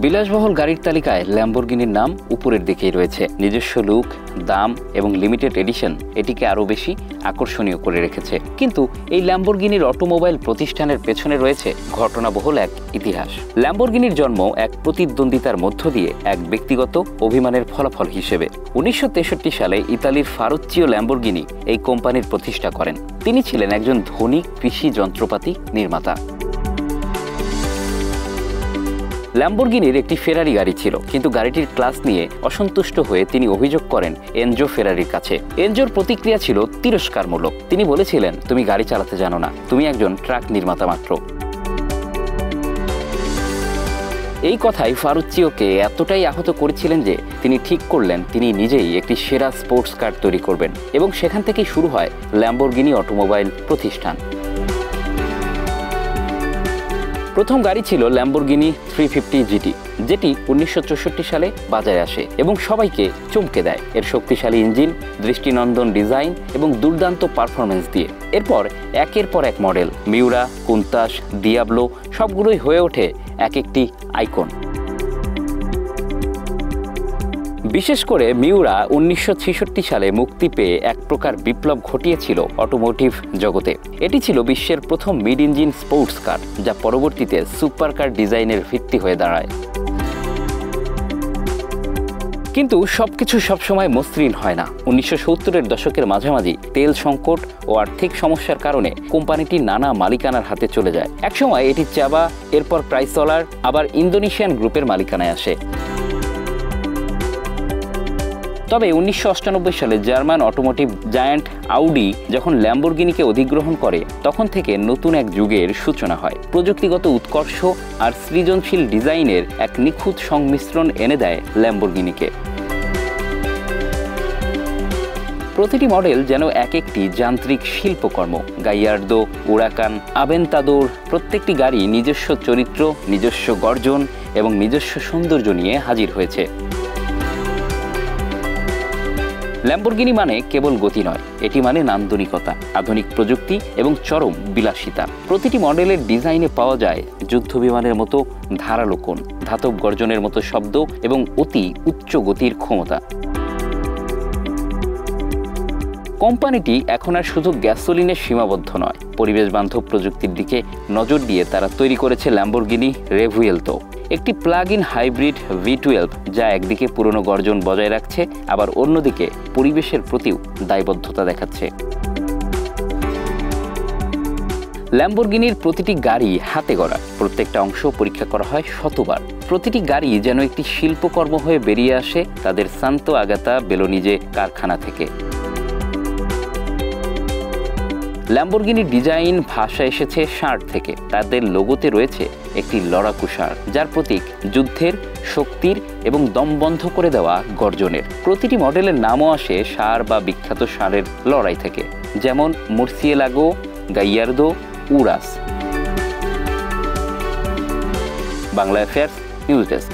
বিলাসবহুল গাড়ির তালিকায় ল্যাম্বরগিনির নাম উপরের দিকেই রয়েছে। নিজস্ব লুক, দাম এবং লিমিটেড এডিশন এটিকে আরও বেশি আকর্ষণীয় করে রেখেছে। কিন্তু এই ল্যাম্বরগিনির অটোমোবাইল প্রতিষ্ঠানের পেছনে রয়েছে ঘটনাবহুল এক ইতিহাস। ল্যাম্বরগিনির জন্ম এক প্রতিদ্বন্দ্বিতার মধ্য দিয়ে এক ব্যক্তিগত অভিমানের ফলাফল হিসেবে। 1963 সালে ইতালির ফারুচ্চিও ল্যাম্বরগিনি এই কোম্পানির প্রতিষ্ঠা করেন। তিনি ছিলেন একজন ধনী কৃষি যন্ত্রপাতি নির্মাতা। ল্যাম্বরগিনির একটি ফেরারি গাড়ি ছিল, কিন্তু গাড়িটির ক্লাস নিয়ে অসন্তুষ্ট হয়ে তিনি অভিযোগ করেন এনজো ফেরারির কাছে। এনজোর প্রতিক্রিয়া ছিল তিরস্কারমূলক। তিনি বলেছিলেন, তুমি গাড়ি চালাতে জানো না, তুমি একজন ট্রাক নির্মাতা মাত্র। এই কথাই ফারুচ্চিওকে এতটাই আহত করেছিলেন যে তিনি ঠিক করলেন তিনি নিজেই একটি সেরা স্পোর্টস কার তৈরি করবেন, এবং সেখান থেকেই শুরু হয় ল্যাম্বরগিনি অটোমোবাইল প্রতিষ্ঠান। প্রথম গাড়ি ছিল ল্যাম্বরগিনি 350 GT, যেটি 1964 সালে বাজারে আসে এবং সবাইকে চমকে দেয় এর শক্তিশালী ইঞ্জিন, দৃষ্টিনন্দন ডিজাইন এবং দুর্দান্ত পারফরমেন্স দিয়ে। এরপর একের পর এক মডেল মিউরা, কুন্তাস, দিয়াবলো সবগুলোই হয়ে ওঠে এক একটি আইকন। বিশেষ করে মিউরা 1966 সালে মুক্তি পেয়ে এক প্রকার বিপ্লব ঘটিয়েছিল অটোমোটিভ জগতে। এটি ছিল বিশ্বের প্রথম মিড ইঞ্জিন স্পোর্টস কার, যা পরবর্তীতে সুপার কার ডিজাইনের ভিত্তি হয়ে দাঁড়ায়। কিন্তু সবকিছু সবসময় মসৃণ হয় না। 1970-এর দশকের মাঝামাঝি তেল সংকট ও আর্থিক সমস্যার কারণে কোম্পানিটি নানা মালিকানার হাতে চলে যায়। একসময় এটি চাবা, এরপর ক্রাইসলার, আবার ইন্দোনেশিয়ান গ্রুপের মালিকানায় আসে। তবে 1998 সালে জার্মান অটোমোটিভ জায়ান্ট আউডি যখন ল্যাম্বরগিনিকে অধিগ্রহণ করে, তখন থেকে নতুন এক যুগের সূচনা হয়। প্রযুক্তিগত উৎকর্ষ আর সৃজনশীল ডিজাইনের এক নিখুঁত সংমিশ্রণ এনে দেয় ল্যাম্বরগিনিকে। প্রতিটি মডেল যেন এক একটি যান্ত্রিক শিল্পকর্ম। গাইয়ার্দো, উরাকান, আভেন্তাদোর প্রত্যেকটি গাড়ি নিজস্ব চরিত্র, নিজস্ব গর্জন এবং নিজস্ব সৌন্দর্য নিয়ে হাজির হয়েছে। ল্যাম্বরগিনি মানে কেবল গতি নয়, এটি মানে নান্দনিকতা, আধুনিক প্রযুক্তি এবং চরম বিলাসিতা। প্রতিটি মডেলের ডিজাইনে পাওয়া যায় যুদ্ধবিমানের মতো ধারালো কোণ, ধাতব গর্জনের মতো শব্দ এবং অতি উচ্চ গতির ক্ষমতা। কোম্পানিটি এখন আর শুধু গ্যাসোলিনে সীমাবদ্ধ নয়, পরিবেশ বান্ধব প্রযুক্তির দিকে নজর দিয়ে তারা তৈরি করেছে ল্যাম্বরগিনি রেভুয়েলতো, একটি প্লাগ ইন হাইব্রিড V12, যা একদিকে পুরনো গর্জন বজায় রাখছে, আবার অন্যদিকে পরিবেশের প্রতিও দায়বদ্ধতা দেখাচ্ছে। ল্যাম্বরগিনির প্রতিটি গাড়ি হাতে গড়া, প্রত্যেকটা অংশ পরীক্ষা করা হয় শতবার। প্রতিটি গাড়ি যেন একটি শিল্পকর্ম হয়ে বেরিয়ে আসে তাদের সান্তো আগাতা বেলোনিজে কারখানা থেকে। ল্যাম্বরগিনির ডিজাইন ভাষা এসেছে ষাঁড় থেকে। তাদের লোগোতে রয়েছে একটি লড়াকু ষাঁড়, যার প্রতীক যুদ্ধের, শক্তির এবং দম বন্ধ করে দেওয়া গর্জনের। প্রতিটি মডেলের নামও আসে ষাঁড় বা বিখ্যাত ষাঁড়ের লড়াই থেকে, যেমন Murcielago, Gallardo, Urus. Bangla affairs news desk.